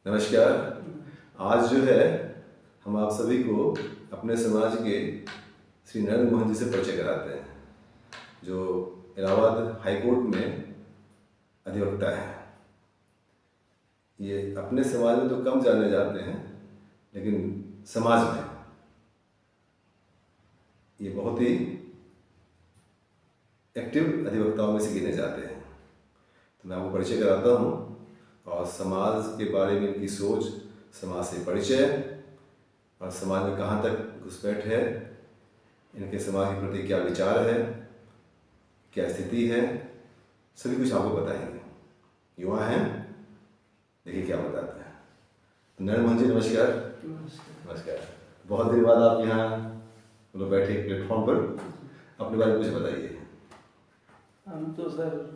नमस्कार। आज जो है हम आप सभी को अपने समाज के श्री नरेंद्र मोहन जी से परिचय कराते हैं, जो इलाहाबाद हाई कोर्ट में अधिवक्ता है। ये अपने समाज में तो कम जाने जाते हैं, लेकिन समाज में ये बहुत ही एक्टिव अधिवक्ताओं में से गिने जाते हैं। तो मैं आपको परिचय कराता हूँ और समाज के बारे में इनकी सोच, समाज से परिचय और समाज में कहाँ तक घुसपैठ है, इनके समाज के प्रति क्या विचार है, क्या स्थिति है, सभी कुछ आपको बताएंगे। युवा हैं, देखिए क्या बताते हैं। तो नरेंद्र मोहन जी नमस्कार। नमस्कार। बहुत दिन बाद आप यहाँ लोग बैठे प्लेटफॉर्म पर, अपने बारे में कुछ बताइए। हम तो सर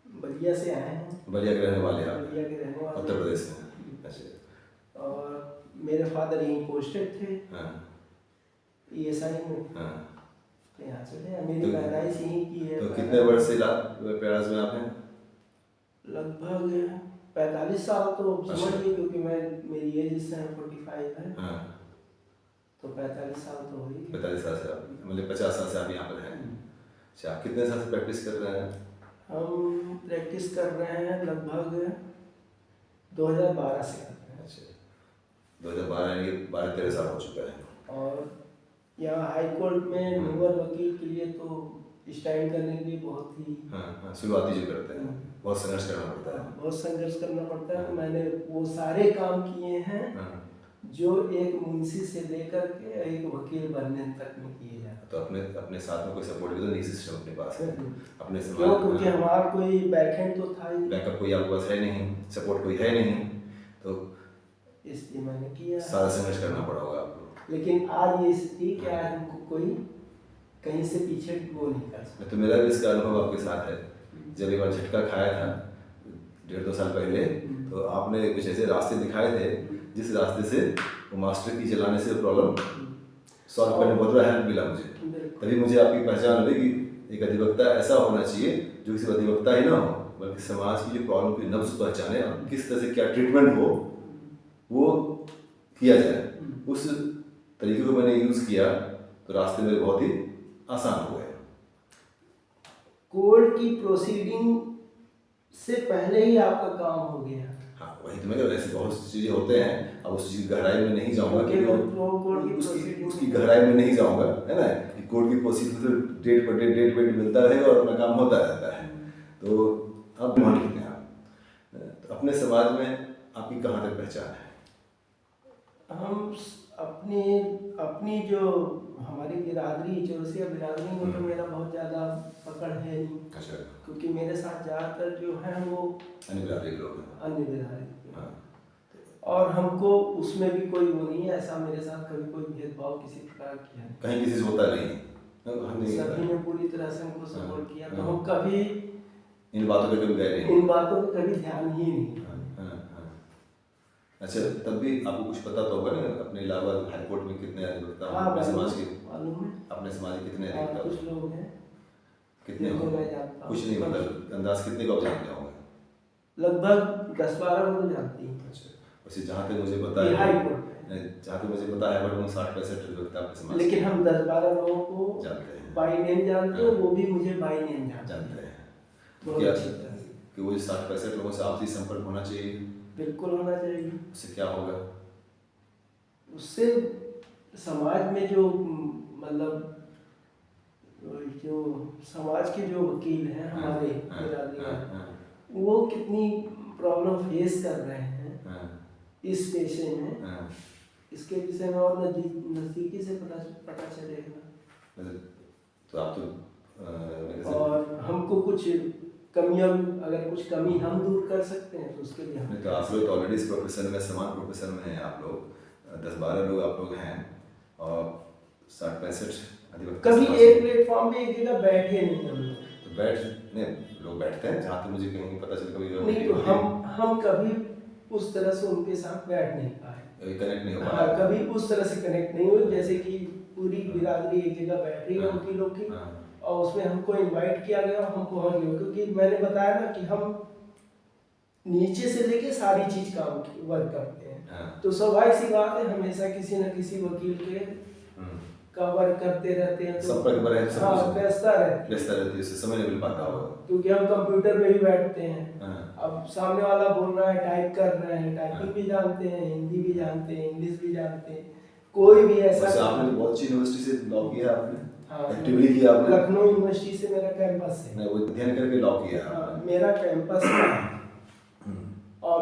बलिया से आए हैं। बलिया के रहने वाले आप? बलिया के रहने वाले, उत्तर प्रदेश में। अच्छा। और मेरे फादर यहीं पोस्टेड थे। हाँ। ESI में। हाँ। तो यहाँ से है, मेरी पैदाइश यहीं की है। तो कितने वर्ष से प्याराज में आप हैं? लगभग 45 साल तो समझिए, क्योंकि मेरी एज इस समय 45 है। हाँ। तो 45 साल तो हो ही गए। 45 साल से आप, मतलब 50 साल से आप यहाँ पर हैं। अच्छा, आप कितने साल से प्रैक्टिस कर रहे हैं? हम प्रैक्टिस कर रहे हैं लगभग 2012 से कर रहे हैं। अच्छा, 2012 यानी 12-13 साल हो चुका है। और यहाँ हाई कोर्ट में नोबल वकील के लिए तो स्टैंड करने के लिए बहुत ही शुरुआती जो करते हैं, बहुत संघर्ष करना पड़ता है। बहुत संघर्ष करना पड़ता है। मैंने वो सारे काम किए हैं जो एक मुंशी से लेकर के एक वकील बनने तक में किए जाते हैं। तो अपने साथ में कोई सपोर्ट भी तो नहीं सिस्टम अपने पास है? अपने क्यों? क्योंकि हमारा कोई बैकएंड तो था ही, बैकअप कोई आपके पास है नहीं, सपोर्ट कोई है नहीं, तो इसलिए मैंने किया। सारा संघर्ष करना पड़ा होगा आपको। लेकिन आज ये स्थिति कि आज हमको कोई कहीं से पीछे वो नहीं कर सकता। तो मेरा भी इसका अनुभव आपके साथ है। जब एक बार झटका खाया था 1.5-2 साल पहले, तो आपने कुछ ऐसे रास्ते दिखाए थे जिस रास्ते से वो मास्टर की चलाने से प्रॉब्लम सॉल्व करने में बहुत बड़ा हेल्प मिला मुझे। तभी मुझे आपकी पहचान हुई कि एक अधिवक्ता ऐसा होना चाहिए जो सिर्फ अधिवक्ता ही ना हो, बल्कि समाज की जो प्रॉब्लम की नब्ज पहचाने और किस तरह से क्या ट्रीटमेंट हो वो किया जाए। उस तरीके को मैंने यूज़ किया तो रास्ते में बहुत ही आसान हो गए। कोर्ट की प्रोसीडिंग से पहले ही आपका काम हो गया। हाँ, वही तो मैं कह रहा, ऐसे बहुत सी चीज़ें होते हैं। अब उस चीज़ की गहराई में नहीं जाऊँगा कि उसकी गहराई में नहीं जाऊँगा, है ना, कि कोर्ट की प्रोसीडिंग तो डेट पर डेट मिलता रहेगा और अपना काम होता रहता है। तो अब मान लेते हैं आप, तो अपने समाज में आपकी कहाँ तक पहचान है? हम अपनी जो हमारी बिरादरी, चौरसिया बिरादरी में तो मेरा बहुत ज़्यादा पकड़ है नहीं। अच्छा। क्योंकि मेरे साथ ज़्यादातर जो है वो अन्य बिरादरी के लोग हैं। अन्य बिरादरी। हाँ। और हमको उसमें भी कोई वो नहीं है, ऐसा मेरे साथ कभी कोई भेदभाव किसी प्रकार किया नहीं। कहीं किसी से होता नहीं, सभी ने पूरी तरह से हमको सपोर्ट किया। तो हम कभी इन बातों पे कभी गए नहीं? इन बातों पे कभी ध्यान ही नहीं। अच्छा, तब भी आपको कुछ पता तो होगा ना, अपने इलाहाबाद हाई कोर्ट में कितने अधिवक्ता हैं? अपने समाज के अपने समाज के कितने अधिवक्ता? कुछ लोग हैं। कितने होंगे? कुछ नहीं, मतलब अंदाज कितने को आप जानते होंगे? लगभग 10-12 को जानती हैं। अच्छा, वैसे जहाँ तक मुझे पता है, जहाँ तक मुझे पता है, बट 60-65 अधिवक्ता अपने समाज। लेकिन हम 10-12 लोगों को जानते हैं, बाय नेम जानते हैं, वो भी मुझे बाय नेम जानते हैं। क्या कि वो 60-65 लोगों से आपसी संपर्क होना चाहिए? बिल्कुल होना चाहिए। उससे क्या होगा? उससे समाज में जो मतलब जो समाज के जो वकील हैं हमारे बिरादरी, वो कितनी प्रॉब्लम फेस कर रहे हैं इस पेशे में, इसके विषय में और नज़दीकी से पता चलेगा। तो आप तो और हमको कुछ कमियां, अगर कुछ कमी हम दूर कर सकते हैं तो उसके लिए हम। तो आप लोग ऑलरेडी इस प्रोफेशन में, समान प्रोफेशन में हैं आप लोग, 10-12 लोग आप लोग हैं और 60-65 अधिवक्ता। कभी एक प्लेटफॉर्म पे एक जगह बैठे नहीं हम लोग। तो बैठने लोग बैठते हैं, जहाँ तक मुझे कहीं पता चला कभी नहीं, तो हम कभी उस तरह से उनके साथ बैठ नहीं पाए, कनेक्ट नहीं हो पाया। कभी उस तरह से कनेक्ट नहीं हुए जैसे कि पूरी बिरादरी एक जगह बैठ रही है वकीलों की, और उसमें हमको इनवाइट किया गया, हम पहुंच गए। क्योंकि मैंने बताया ना कि हम नीचे से लेके सारी चीज काम वर्क करते हैं। हाँ। तो स्वाभाविक सी बात है, हमेशा किसी न किसी वकील के का वर्क करते रहते हैं, तो संपर्क में रहे सब हाँ कुछ। व्यस्तता रहती है। व्यस्तता रहती है, उससे समय नहीं मिल पाता होगा। क्योंकि हम कंप्यूटर पे भी बैठते हैं। हाँ। अब सामने वाला बोल रहा है, टाइप कर रहे हैं, टाइपिंग भी जानते हैं, हिंदी भी जानते हैं, इंग्लिश भी जानते हैं, कोई भी ऐसा वैसे आपने तो बहुत अच्छी यूनिवर्सिटी से लॉ किया आपने। हाँ, एक्टिवली किया आपने। लखनऊ यूनिवर्सिटी से मेरा कैंपस है। नहीं, वो अध्ययन करके लॉ किया हाँ, आपने। मेरा कैंपस है। और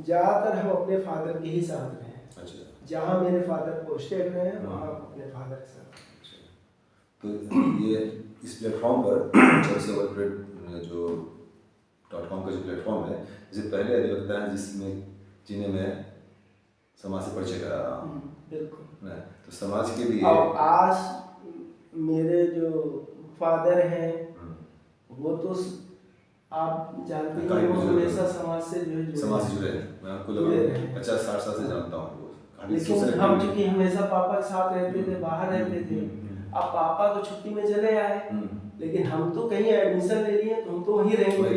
ज़्यादातर हम अपने फादर के ही साथ रहे हैं। अच्छा। जहाँ मेरे फादर पोस्टेड रहे हैं वहाँ अपने फादर के साथ। तो ये इस प्लेटफॉर्म पर चर्चा वर्ल्ड जो .com का जो प्लेटफॉर्म है, इससे पहले अधिवक्ता है जिन्हें मैं समाज से परिचय करा रहा हूँ। बिल्कुल। तो समाज के लिए अब आज मेरे जो फादर हैं वो तो आप जानते हैं, वो हमेशा समाज से समाज से जुड़े हैं। मैं आपको लगभग 50-60 साल से जानता हूँ। लेकिन हम चूंकि हमेशा पापा के साथ रहते थे, बाहर रहते थे, अब पापा तो छुट्टी में चले आए, लेकिन हम तो कहीं एडमिशन ले लिए तो हम तो वहीं रहेंगे,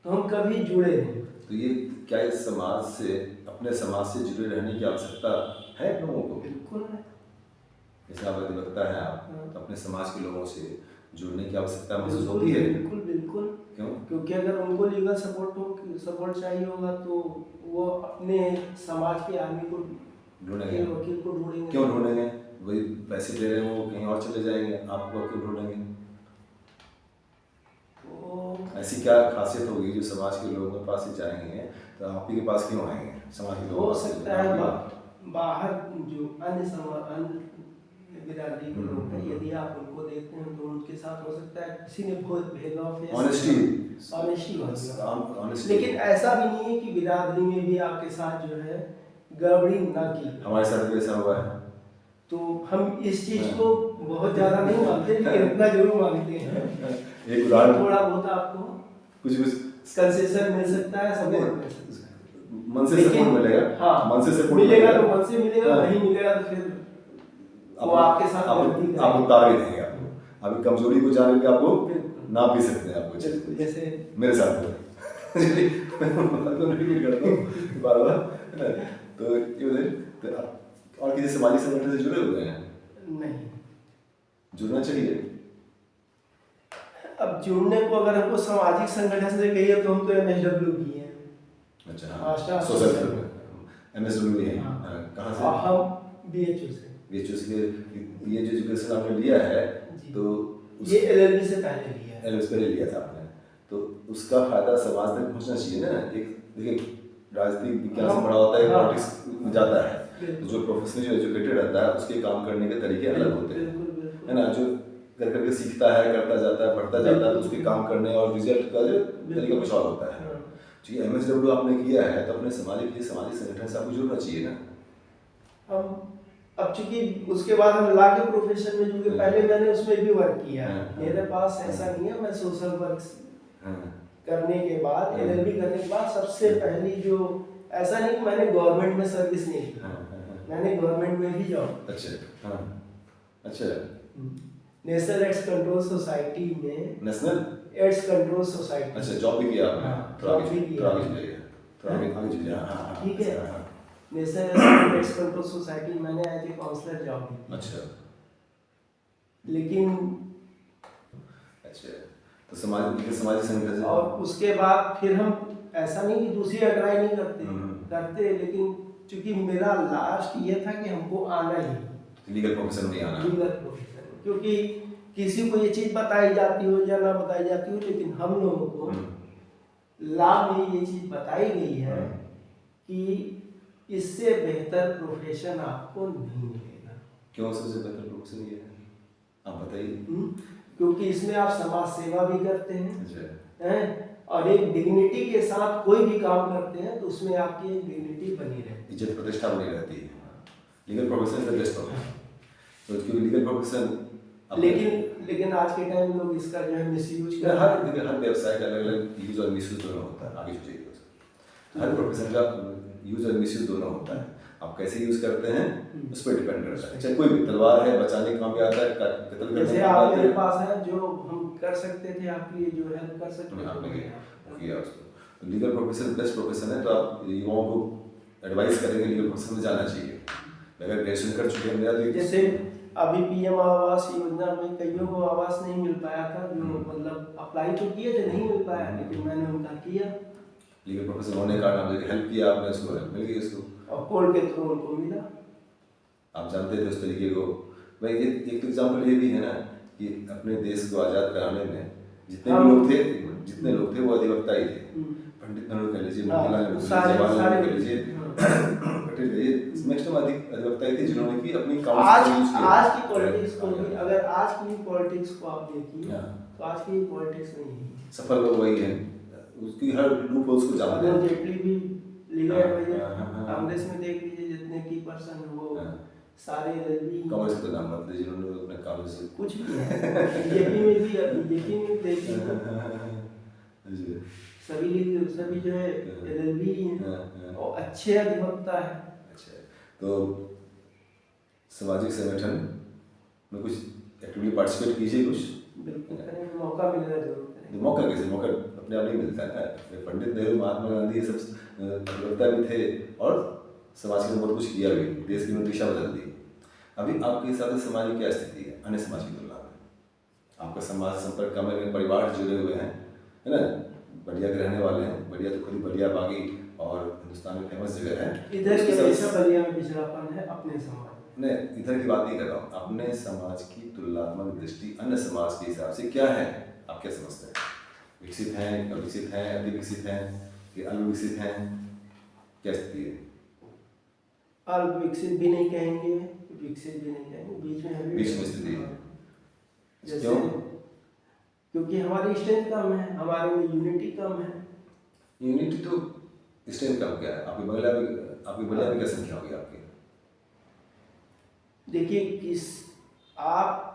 तो हम कभी जुड़े नहीं। तो ये क्या इस समाज से, अपने समाज से जुड़े रहने की आवश्यकता है लोगों को? बिल्कुल है। जैसे आप अधिवक्ता हैं, आप तो अपने समाज के लोगों से जुड़ने की आवश्यकता महसूस होती है? बिल्कुल बिल्कुल। क्यों? क्योंकि अगर उनको लीगल सपोर्ट चाहिए होगा तो वो अपने समाज के आदमी को ढूंढेंगे, वकील को ढूंढेंगे। क्यों ढूंढेंगे? वही पैसे दे रहे हैं, वो कहीं और चले जाएंगे, आपको क्यों ढूंढेंगे? तो ऐसी क्या खासियत होगी जो समाज के लोगों के पास ही जाएंगे, तो आप ही के पास क्यों आएंगे? समाज के लोग हो सकता है बाहर जो अन्य बिरादरी के लोग हैं, यदि आप उनको देखते हैं तो उनके साथ हो सकता है किसी ने बहुत भेदभाव, ऑनेस्टी, लेकिन ऐसा भी नहीं है कि बिरादरी में भी आपके साथ जो है गड़बड़ी ना की। हमारे साथ भी ऐसा हुआ है। तो हम इस चीज को बहुत ज्यादा नहीं मानते, लेकिन इतना जरूर मानते हैं। एक उदाहरण, थोड़ा बहुत आपको कुछ कंसेशन मिल सकता है, सपोर्ट मन से सपोर्ट मिलेगा। हाँ, मन से सपोर्ट मिलेगा तो मन से मिलेगा, नहीं मिलेगा तो फिर वो आपके साथ आपको तार भी देंगे। आपको अभी कमजोरी को जान के आपको ना पी सकते हैं आपको, जैसे मेरे साथ बार-बार। तो ये तो और किसी सामाजिक संगठन से जुड़े हुए हैं? नहीं। जुड़ना चाहिए। अब जुड़ने को अगर हमको सामाजिक संगठन से कहिए तो हम तो MSW भी हैं। अच्छा, सोशल MSW है। कहाँ से? हम BHU से। BHU से ये जो एजुकेशन आपने लिया है, तो ये LLB से पहले लिया है। LLB से पहले लिया था आपने, तो उसका फायदा समाज तक पहुंचना चाहिए ना। एक देखिए, राजनीतिक विज्ञान से पढ़ा होता है, पॉलिटिक्स में जाता है, तो जो प्रोफेशनली जो एजुकेटेड रहता है उसके काम करने के तरीके अलग होते हैं, है ना। जो कर करके सीखता है, करता जाता है, पढ़ता जाता है, तो उसके काम करने और रिजल्ट का जो तरीका कुछ और होता है। क्योंकि MSW आपने किया है तो अपने सामाजिक संगठन से आपको जुड़ना चाहिए ना। हम अब चूंकि उसके बाद हम लॉ के प्रोफेशन में जुड़े, पहले मैंने उसमें भी वर्क किया है। मेरे पास ऐसा नहीं है, मैं सोशल वर्क करने के बाद, LLB करने के बाद सबसे पहली जो, ऐसा नहीं कि मैंने गवर्नमेंट में सर्विस नहीं की, मैंने गवर्नमेंट में भी जॉब। अच्छा, नेशनल एड्स कंट्रोल सोसाइटी में, नेशनल एड्स कंट्रोल सोसाइटी, अच्छा, जॉब भी किया आपने? जॉब भी किया। ठीक है। नेशनल एड्स कंट्रोल सोसाइटी मैंने एज ए काउंसलर जॉब की। अच्छा, लेकिन अच्छा, तो सामाजिक संगठन से, और उसके बाद फिर हम ऐसा नहीं कि दूसरी ट्राई नहीं करते, लेकिन चूंकि मेरा लास्ट ये था कि हमको आना ही लीगल प्रोफेशन में आना, लीगल प्रोफेशन, क्योंकि किसी को ये चीज बताई जाती हो या ना बताई जाती हो, लेकिन हम लोगों को लॉ में ये चीज बताई गई है कि इससे बेहतर प्रोफेशन आपको नहीं मिलेगा। क्यों सबसे बेहतर प्रोफेशन ये है, आप बताइए। क्योंकि इसमें आप समाज सेवा भी करते अच्छा, हैं, और एक डिग्निटी के साथ कोई भी काम करते हैं तो उसमें आपकी एक डिग्निटी बनी रहती है, इज्जत प्रतिष्ठा बनी रहती है। Legal profession is the best profession, तो क्योंकि लीगल प्रोफेशन, लेकिन आज के टाइम लोग इसका जो है मिसयूज कर, हर व्यवसाय का अलग अलग यूज और मिसयूज दोनों होता है। आगे चलिए, हर प्रोफेशन का यूज और मिसयूज दोनों होता है। आप कैसे यूज करते हैं उस पर डिपेंड करता है। चाहे कोई भी तलवार है, बचाने के काम भी आता है, कत्ल करने जैसे का आप आता मेरे है। पास है, जो हम कर सकते थे आपके लिए जो हेल्प कर सकते हैं आपने किया उसको। तो लीगल प्रोफेशन बेस्ट प्रोफेशन है, तो आप युवाओं को एडवाइस करेंगे लीगल प्रोफेशन में जाना चाहिए। अगर ग्रेजुएशन कर चुके हैं मेरा जैसे अभी पीएम आवास योजना में कईयों को आवास नहीं मिल पाया था, जो मतलब अप्लाई तो किए थे, नहीं मिल पाया, लेकिन मैंने उनका किया। लीगल प्रोफेशन होने के कारण आपने हेल्प किया, आपने उसको हेल्प मिल गई उसको, और कोर्ट के थ्रू उनको मिला। आप जानते थे उस तरीके को। भाई एक तो एग्जाम्पल ये भी है ना कि अपने देश को आज़ाद कराने में जितने भी लोग थे, जितने लोग थे वो अधिवक्ता ही थे। पंडित नेहरू कह लीजिए, मोतीलाल नेहरू, जवाहरलाल नेहरू कह लीजिए, पटेल ये मैक्सिमम अधिवक्ता ही थे जिन्होंने की अपनी आज की पॉलिटिक्स को भी, अगर आज की पॉलिटिक्स को आप देखिए तो आज की पॉलिटिक्स में ही सफल लोग वही है, उसकी हर लूप होल्स को जानते हैं। जेटली भी लीगल एडवाइजर, कांग्रेस में देख लीजिए जितने की पर्सन है वो सारे कांग्रेस के नाम मत लीजिए, जिन्होंने अपने कांग्रेस से कुछ भी है, बीजेपी में देख लीजिए सभी जो है एलएलबी हैं और अच्छे अधिवक्ता है। अच्छा, तो सामाजिक संगठन में कुछ एक्टिवली पार्टिसिपेट कीजिए, कुछ बिल्कुल करेंगे, मौका मिलेगा जरूर करेंगे। मौका कैसे, मौका अपने आप नहीं मिलता है। पंडित नेहरू, महात्मा गांधी ये सब अधिवक्ता भी थे और समाज के लिए बहुत कुछ किया भी, देश की दिशा बदल दी। अभी आपके हिसाब से समाज की क्या स्थिति है अन्य समाज की तुलना में? आपका समाज संपर्क कम है, परिवार जुड़े हुए हैं, है ना, बढ़िया के रहने वाले हैं, बढ़िया तो खुद बढ़िया बागी और हिंदुस्तान में फेमस जगह है। इधर के हमेशा बढ़िया में पिछड़ापन है अपने समाज। नहीं, इधर की बात नहीं कर रहा हूँ, अपने समाज की तुलनात्मक दृष्टि अन्य समाज के हिसाब से क्या है, आप क्या समझते हैं? विकसित हैं, अविकसित हैं, अति विकसित हैं कि अल्पविकसित हैं, क्या स्थिति है? अल्प विकसित भी नहीं कहेंगे, विकसित भी नहीं कहेंगे, बीच में स्थिति है। जैसे क्योंकि हमारी स्ट्रेंथ कम है, हमारे में यूनिटी कम है। यूनिटी तो स्ट्रेंथ कम क्या है? आपकी बलिया में क्या संख्या होगी आपकी? देखिए आप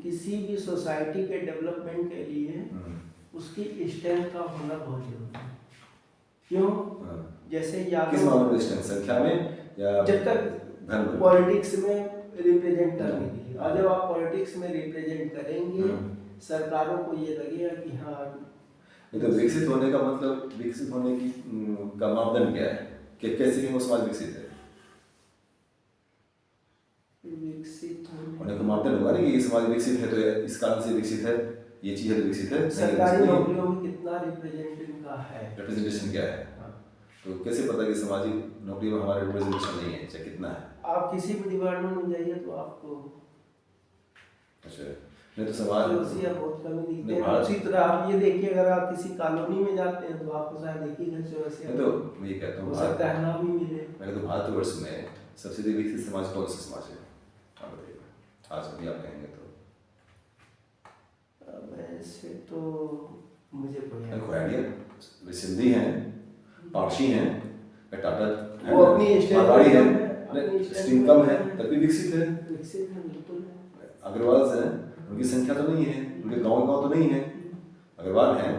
किसी भी सोसाइटी के डेवलपमेंट के लिए उसकी स्ट्रेंथ का होना बहुत जरूरी है। क्यों? जैसे किस मामले में स्ट्रेंथ, संख्या में या जब तक पॉलिटिक्स में रिप्रेजेंट करने के लिए, और जब आप पॉलिटिक्स में रिप्रेजेंट करेंगे सरकारों को ये लगेगा कि हाँ। तो विकसित होने का मतलब, विकसित होने की का मापदंड क्या है कि कैसे कि वो समाज विकसित है? विकसित होने का मापदंड होगा ना कि ये समाज विकसित है तो इस कारण से विकसित है, ये चीज है तो विकसित है। सरकारी नौकरियों में कितना रिप्रेजेंटेशन का है, रिप्रेजेंटेशन क्या है? तो कैसे पता कि सामाजिक नौकरी में हमारा रिप्रेजेंटेशन नहीं है, चाहे कितना है? आप किसी भी डिपार्टमेंट में जाइए तो आपको अच्छा, नहीं तो समाज बहुत कमी दिखती है। उसी तरह आप ये देखिए, अगर आप किसी कॉलोनी में जाते हैं तो आपको शायद एक ही घर से वैसे तो मैं ये कहता हूँ, हो सकता है ना भी मिले। मैं तो भारतवर्ष में सबसे अधिक विकसित समाज कौन सा समाज है? आप बताइए, आज अभी आप कहेंगे तो। वैसे तो मुझे कोई आइडिया, सिंधी हैं, पारसी हैं, टाटा है, वो अपनी मारवाड़ी है, स्ट्रीम कम है तब भी विकसित है। विकसित है, बिल्कुल है। अग्रवाल हैं, उनकी संख्या तो नहीं है, उनके गांव तो नहीं है। अग्रवाल हैं,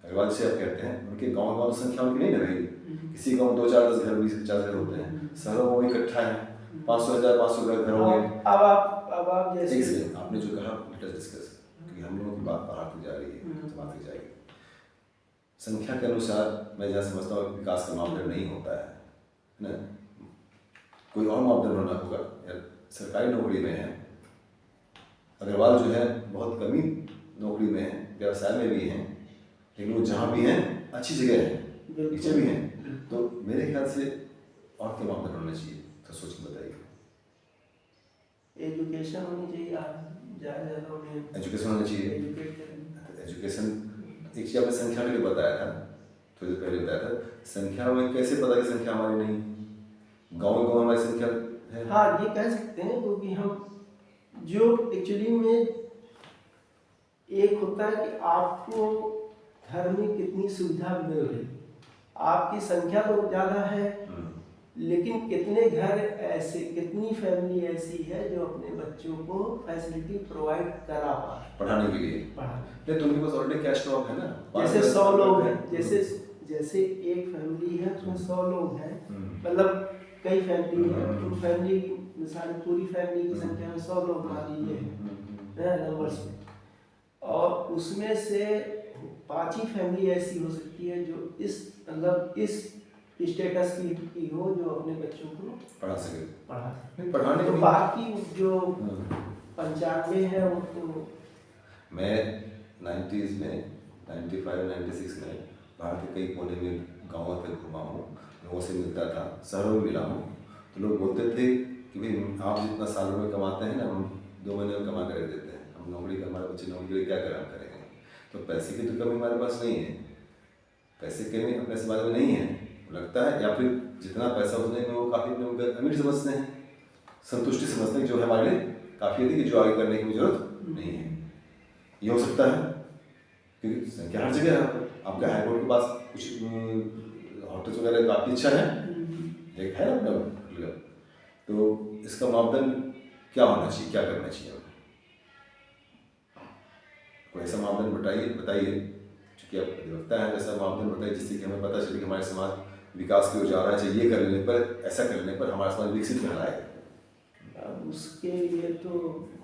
अग्रवाल से आप कहते हैं, उनके गांव तो संख्या उनकी नहीं ना रही। किसी गांव 2 4 10 घर 20 50 घर होते हैं, शहरों में इकट्ठा है 500 1500 घर होंगे। अब आप जैसे आपने जो कहा लेट अस डिस्कस, क्योंकि हम लोगों की बात बाहर तक जा रही है, समाज तक जाएगी। संख्या के अनुसार मैं जहाँ समझता हूँ विकास का मापदंड नहीं होता है ना, कोई और मापदंड होना होगा। सरकारी नौकरी में है, अग्रवाल जो है बहुत कमी नौकरी में है, व्यवसाय में भी हैं, लेकिन वो जहाँ भी हैं अच्छी जगह है, नीचे भी हैं। तो मेरे ख्याल से और क्या मापदंड होना चाहिए, तो सोच के बताइए। एजुकेशन होनी चाहिए, ज़्यादा उन्हें एजुकेशन होना चाहिए। एजुकेशन एक चीज़ आपने संख्या के लिए बताया था, थोड़ी देर पहले बताया था, संख्या में कैसे पता कि संख्या हमारी नहीं, गाँव हमारी संख्या है? हाँ, ये कह सकते हैं, क्योंकि हम जो एक्चुअली में एक होता है कि आपको घर में कितनी सुविधा मिल रही, आपकी संख्या तो ज़्यादा है, लेकिन कितने घर ऐसे, कितनी फैमिली ऐसी है जो अपने बच्चों को फैसिलिटी प्रोवाइड करा पा पढ़ाने के लिए। नहीं तो उनके पास ऑलरेडी कैश क्रॉप है ना। जैसे 100 लोग हैं, जैसे एक फैमिली है उसमें 100 लोग हैं, मतलब कई फैमिली है, तो फैमिली की मिसाल पूरी फैमिली की संख्या में 100 लोग मान लीजिए नंबर्स में, और उसमें से 5 ही फैमिली ऐसी हो सकती है जो इस मतलब इस स्टेटस की हो जो अपने बच्चों को पढ़ा सके। पढ़ा नहीं पढ़ाने तो को बाकी जो हाँ। 95 है वो तो मैं 90s में 95 96 में भारत के कई कोने में गाँव पे घुमा हूँ, लोगों से मिलता था, शहरों में मिला हूँ। तो लोग बोलते थे कि भाई आप जितना सालों में कमाते हैं ना, हम 2 महीने में कमा कर देते हैं, हम नौकरी का, हमारे बच्चे नौकरी के लिए क्या काम करेंगे। तो पैसे की तो कमी हमारे पास नहीं है, पैसे की कमी अपने समाज में नहीं है लगता है, या फिर जितना पैसा उतने में वो काफ़ी अपने को अमीर समझते हैं, संतुष्टि समझते हैं, जो है हमारे लिए काफ़ी है कि जो आगे करने की जरूरत नहीं है। ये हो सकता है क्योंकि संख्या हर जगह है। आपका हाईकोर्ट के पास कुछ होटल्स वगैरह काफ़ी अच्छा है, एक है ना अपना। तो इसका मापदंड क्या होना चाहिए, क्या करना चाहिए हमें? कोई ऐसा मापदंड बताइए क्योंकि आप अधिवक्ता है, ऐसा मापदंड बताइए जिससे कि हमें पता चले कि हमारे समाज विकास की ओर जा रहा है, चाहिए कर लेने पर, ऐसा कर लेने पर हमारा समाज विकसित कहलाएगा। अब उसके लिए तो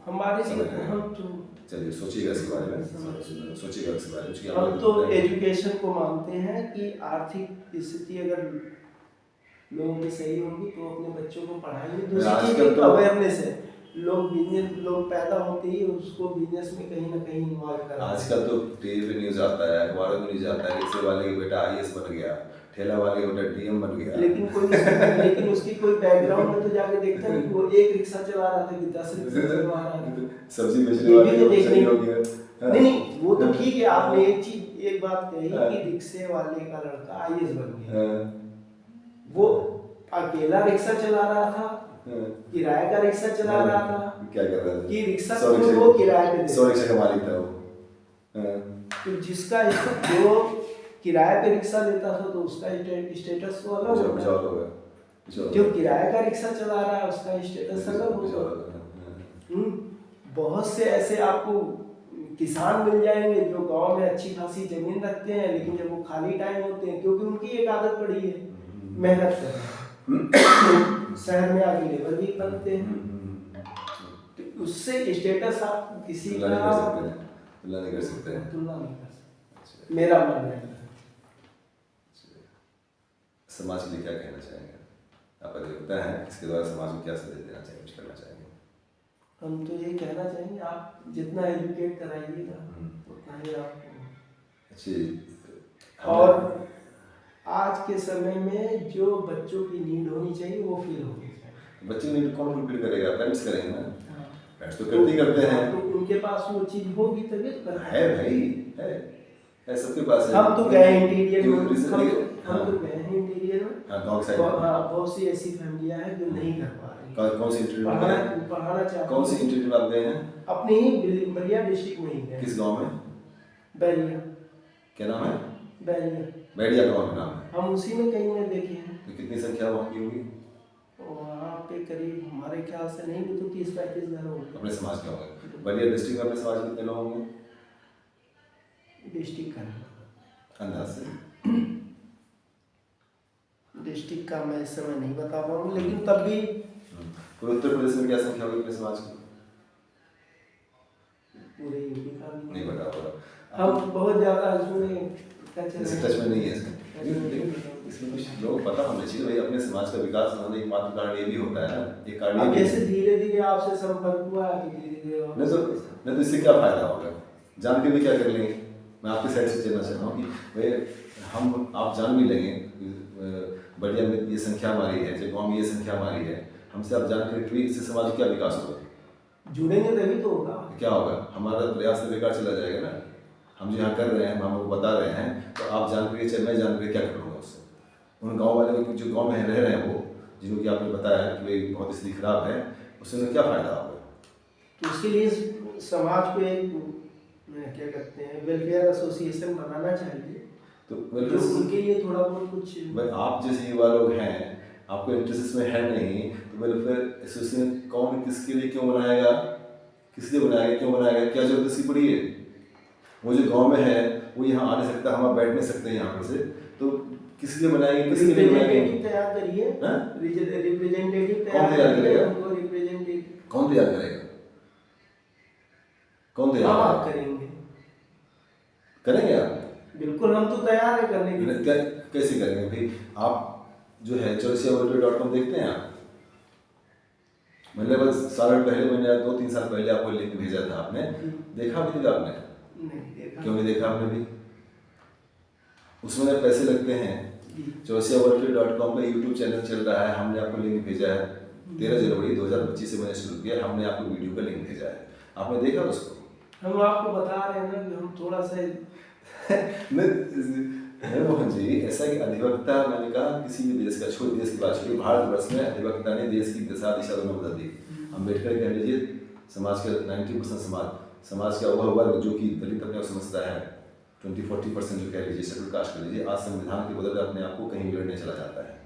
हमारे लिए हम तो चलिए सोचिएगा इसके बारे में, सोचिएगा इसके बारे में क्योंकि हम तो एजुकेशन को मानते हैं कि आर्थिक स्थिति अगर लोगों की सही होगी तो अपने बच्चों को पढ़ाएंगे। दूसरी चीज़ एक अवेयरनेस है, लोग पैदा होते ही उसको बिजनेस में कहीं ना कहीं इन्वॉल्व करा। आजकल तो टीवी पे न्यूज़ आता है, अखबारों में न्यूज़ आता है, रिक्शे वाले का बेटा IAS बन गया, ठेला वाले का बेटा DM बन गया। लेकिन उसकी कोई बैकग्राउंड में तो जाके देखता नहीं कि वो एक रिक्शा चला रहा था कि 10 रिक्शा चलवा रहा था, सब्जी बेचने वाले तो देखने हो गया। नहीं वो तो ठीक है। आपने एक बात कही कि रिक्शे वाले का लड़का IAS बन गया, वो अकेला रिक्शा चला रहा था, किराए का रिक्शा चला रहा था, क्या कर रहा था कि रिक्शा वो किराए पे दे, 100 रिक्शा का मालिक था वो। तो जिसका जो किराए पे रिक्शा लेता था तो उसका स्टेटस तो अलग होगा, जो किराए का रिक्शा चला रहा है उसका स्टेटस अलग होगा। बहुत से ऐसे आपको किसान मिल जाएंगे जो गांव में अच्छी खासी जमीन रखते हैं, लेकिन जब वो खाली टाइम होते हैं, क्योंकि उनकी एक आदत पड़ी है मेहनत करना, शहर में आगे लेबर भी बनते हैं, तो उससे स्टेटस आप किसी का तुलना नहीं कर सकते, मेरा मानना है। समाज के लिए क्या कहना चाहेंगे आप, अधिवक्ता हैं, इसके द्वारा समाज को क्या संदेश देना चाहेंगे, कुछ करना चाहेंगे? हम तो ये कहना चाहेंगे आप जितना एजुकेट कराइएगा उतना ही आपको अच्छी। और आज के समय में जो बच्चों की नीड होनी चाहिए वो फील होनी चाहिए। बच्चे की नीड कौन फुलफिल करेगा? पेरेंट्स करेंगे ना। पेरेंट्स तो करते हैं, तो उनके पास वो चीज होगी तभी तो है भाई, है सबके पास है। हम तो गए इंटीरियर में, हम तो गए हैं इंटीरियर में। गाँव साइड में बहुत सी ऐसी फैमिलियां हैं जो नहीं कर पा रही। कौन सी इंटीरियर में पढ़ाना चाहते हैं? कौन सी इंटीरियर में आप गए हैं? अपने ही बलिया डिस्ट्रिक्ट में ही गए। किस गांव में? बैरिया। क्या नाम है? बैरिया। बैरिया गांव में नाम है। हम उसी में कहीं में देखे हैं। तो कितनी संख्या वहाँ की होगी? वहाँ पे करीब हमारे ख्याल से नहीं भी तो 30-35 घर होंगे। अपने समाज के होंगे। बैरिया डिस्ट्रिक्ट में अपने समाज के कितने लोग होंगे? डिस्ट्रिक्ट का अंदाज से डिस्ट्रिक्ट का मैं इस समय नहीं बता पाऊंगा, लेकिन तब भी पूरे उत्तर प्रदेश में क्या संख्या होगी अपने समाज की? पूरे यूपी का भी नहीं बता पा। हम बहुत ज़्यादा इसमें टच में नहीं है इसमें कुछ लोग पता होना चाहिए भाई, अपने समाज का विकास होने एक मात्र कारण ये भी होता है ना, एक कारण अब जैसे धीरे धीरे आपसे संपर्क हुआ है, धीरे नहीं तो इससे क्या फायदा होगा? जान के भी क्या कर लेंगे? मैं आपकी साइड से कहना चाहता हूँ कि भाई आप जान भी लेंगे बढ़िया में ये संख्या हमारी है, जब गाँव में ये संख्या हमारी है, हमसे आप जान कर इससे समाज क्या विकास होगा? जुड़ेंगे तभी तो होगा। क्या होगा? हमारा प्रयास से बेकार चला जाएगा ना। हम जो यहाँ कर रहे हैं, हम आपको बता रहे हैं, तो आप जान कर चाहे मैं जान कर क्या करूँगा उससे? उन गाँव वाले को जो गाँव में रह रहे हैं वो, जिनको कि आपने बताया कि भाई बहुत स्थिति खराब है, उससे उन्हें क्या फ़ायदा होगा? तो उसके लिए समाज को एक क्या कहते हैं वेलफेयर एसोसिएशन बनाना चाहिए, तो उनके लिए थोड़ा बहुत कुछ भाई आप जैसे युवा लोग हैं, आपको इंटरेस्ट इसमें है नहीं, तो वेलफेयर एसोसिएशन कौन किसके लिए क्यों बनाएगा? किस लिए बनाएगा, क्यों बनाएगा, क्या जरूरत इसकी पड़ी है? वो जो गांव में है वो यहाँ आ नहीं सकता, हम आप बैठ नहीं सकते यहाँ पर से, तो किस लिए बनाएंगे, किसके लिए बनाएंगे? तैयार करिए, रिप्रेजेंटेटिव कौन तैयार करेगा? रिप्रेजेंटेटिव कौन तैयार करेगा? कौन तैयार आप करेंगे? करेंगे आप? बिल्कुल, हम तो तैयार है करने के लिए। कैसे करेंगे भाई? आप जो है chorsiavolunteer.com देखते हैं आप? मैंने बस साल पहले, मैंने 2-3 साल पहले आपको लिंक भेजा था, आपने देखा भी नहीं आपने? नहीं देखा। क्यों नहीं देखा आपने भी? उसमें पैसे लगते हैं। chorsiavolunteer.com पे यूट्यूब चैनल चल रहा है, हमने आपको लिंक भेजा है। 13 जनवरी 2025 से मैंने शुरू किया, हमने आपको वीडियो का लिंक भेजा है, आपने देखा उसको? हम आपको बता रहे हैं ना कि हम थोड़ा सा नहीं मोहन जी, ऐसा कि अधिवक्ता, मैंने कहा किसी भी देश का, छोड़ देश की बात छोड़िए, भारतवर्ष में अधिवक्ता ने देश की दशा दिशा दोनों बदल दी। अम्बेडकर कह लीजिए, समाज का 90% समाज का वह वर्ग जो कि दलित अपने आप समझता है, 20-40% जो कह लीजिए शेड्यूल कास्ट कर लीजिए, आज संविधान के बदले अपने आप को कहीं लड़ने चला जाता है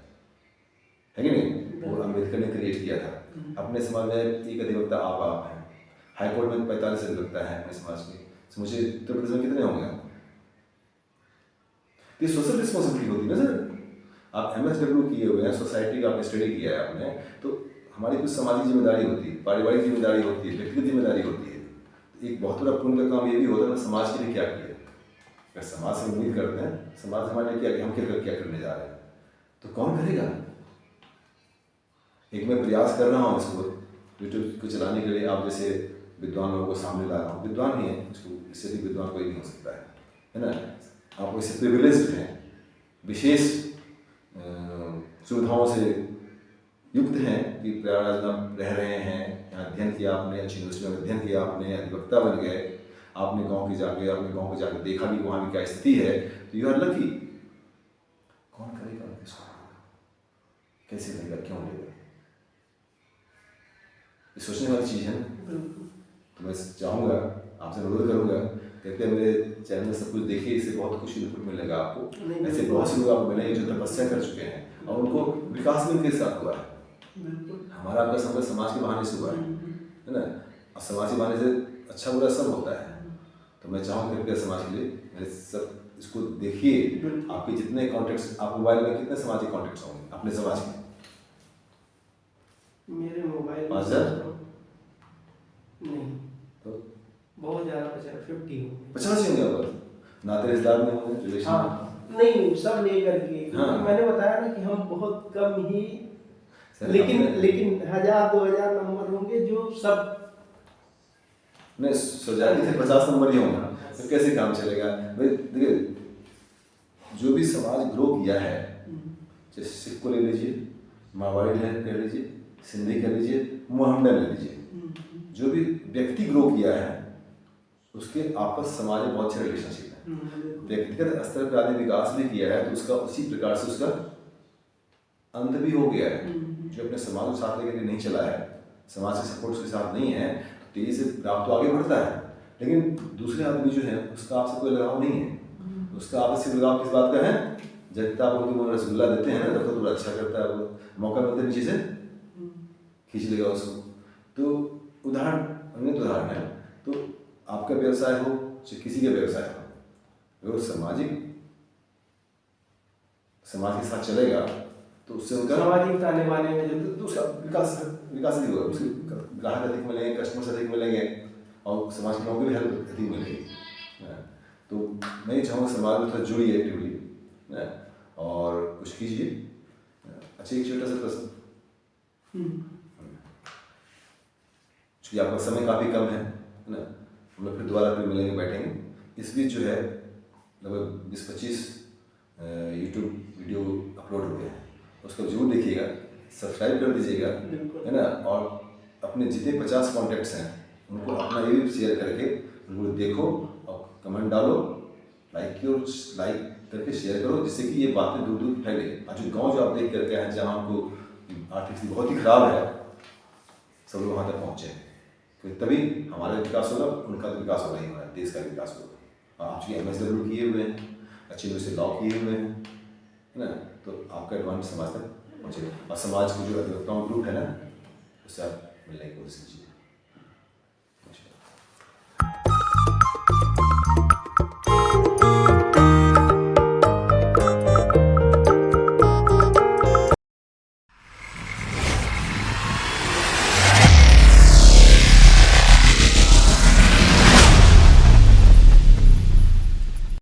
कि नहीं? वो अम्बेडकर ने क्रिएट किया था। अपने समाज में एक अधिवक्ता आप हैं, हाईकोर्ट में 45 अधिवक्ता है अपने समाज के, समझिए उत्तर प्रदेश में कितने होंगे? ये सोशल रिस्पॉन्सिबिलिटी होती है ना सर। आप MSW किए हुए हैं, सोसाइटी का आपने स्टडी किया है आपने, तो हमारी कुछ सामाजिक जिम्मेदारी होती है, पारिवारिक जिम्मेदारी होती है, व्यक्तिगत जिम्मेदारी होती है। एक बहुत बड़ा पुण्य का काम ये भी होता है ना, समाज के लिए क्या किया। अगर समाज से उम्मीद करते हैं, समाज हमारे लिए क्या किया, हम क्या करने जा रहे हैं, तो कौन करेगा? एक मैं प्रयास कर रहा हूँ इसको यूट्यूब को चलाने के लिए, आप जैसे विद्वान लोगों को सामने ला रहा हूँ। विद्वान ही है, इससे भी विद्वान कोई नहीं हो सकता है ना? आप इससे प्रिविलेज्ड हैं, विशेष सुविधाओं से युक्त हैं कि प्रयागराज में रह रहे हैं, यहाँ अध्ययन किया आपने, अच्छी यूनिवर्सिटी में अध्ययन किया आपने, अधिवक्ता बन गए, आपने गांव के जाके देखा भी वहाँ की क्या स्थिति है, तो यू आर लकी। कौन करेगा इसको? कैसे लेगा, क्यों लेगा? ये सोचने वाली चीज़ है ना। तो मैं चाहूँगा, आपसे अनुरोध करूँगा, कहते हैं मेरे चैनल में सब कुछ देखिए, इससे बहुत कुछ इनपुट मिलेगा आपको। ऐसे बहुत से लोग आपको मिलेंगे जो तपस्या कर चुके हैं और उनको विकास भी उनके साथ हुआ है। हमारा आपका संपर्क समाज के बहाने से हुआ है ना? और समाज के बहाने से अच्छा बुरा सब होता है। तो मैं चाहूँगा कृपया समाज के लिए मेरे सब इसको देखिए। आपके जितने कॉन्टेक्ट्स, आप मोबाइल में कितने सामाजिक कॉन्टेक्ट्स होंगे अपने समाज में? मेरे मोबाइल 5000 नहीं, तो बहुत ज़्यादा 50 होंगे आप, नाते रिश्तेदार में होंगे, रिलेशन। हाँ, नहीं सब लेकर के। हाँ। मैंने बताया ना कि हम बहुत कम ही, सर, लेकिन 1000-2000 नंबर होंगे जो सब नहीं, सोजाती से 50 नंबर ही होंगे, तो कैसे काम चलेगा भाई? देखिए, जो भी समाज ग्रो किया है, जैसे सिख को ले लीजिए, मारवाड़ी कह लीजिए, सिंधी कह लीजिए, मोहम्मडन ले लीजिए, जो भी व्यक्ति ग्रो किया है उसके आपस समाज में बहुत अच्छे रिलेशनशिप है। व्यक्तिगत स्तर पर आदमी विकास भी किया है, तो उसका उसी प्रकार से उसका अंत भी हो गया है। जो अपने समाज को साथ लेकर नहीं चला है, समाज के सपोर्ट के साथ नहीं है, तो तेजी से प्राप्त तो आगे बढ़ता है, लेकिन दूसरे आदमी जो है उसका आपसे कोई लगाव नहीं है। उसका आपसे लगाव किस बात का है? जब आप उनके मुँह में रसगुल्ला देते हैं ना, तो थोड़ा अच्छा करता है, वो मौका मिलते नीचे से खींच लेगा उसको। तो उदाहरण अनित उदाहरण है। तो आपका व्यवसाय हो चाहे किसी का व्यवसाय हो, अगर समाज के साथ चलेगा तो उससे उनका सामाजिक ताने बाने में तो उसका विकास नहीं होगा। उसके ग्राहक अधिक मिलेंगे, कस्टमर्स अधिक मिलेंगे और समाज की नौकरी भी अधिक मिलेगी। तो मैं चाहूँगा समाज में थोड़ा जुड़िए एक्टिवली और कुछ कीजिए। अच्छा, एक छोटा सा प्रश्न, क्योंकि आपका समय काफ़ी कम है ना, हम लोग फिर दोबारा मिलेंगे, बैठेंगे। इस बीच जो है लगभग 20-25 यूट्यूब वीडियो अपलोड हो गए हैं, उसको जरूर देखिएगा, सब्सक्राइब कर दीजिएगा, है ना। और अपने जितने 50 कॉन्टैक्ट्स हैं उनको अपना ये भी शेयर करके उनको देखो और कमेंट डालो, लाइक करके शेयर करो, जिससे कि ये बातें दूर दूर फैले। आज जो गाँव जो आप देख करके हैं, जहाँ हमको आर्थिक स्थिति बहुत ही खराब है, सब लोग वहाँ तक पहुँचे, तभी हमारा विकास होगा, उनका तो विकास होगा ही होगा, देश का विकास होगा। आप जो MSW किए हुए हैं, अच्छे से लॉ किए हुए हैं, है ना, तो आपका एडवांस समाज तक पहुँचेगा। और समाज को जो अधिवक्ताओं ग्रुप है ना, उससे आप मिलने की कोशिश कीजिए।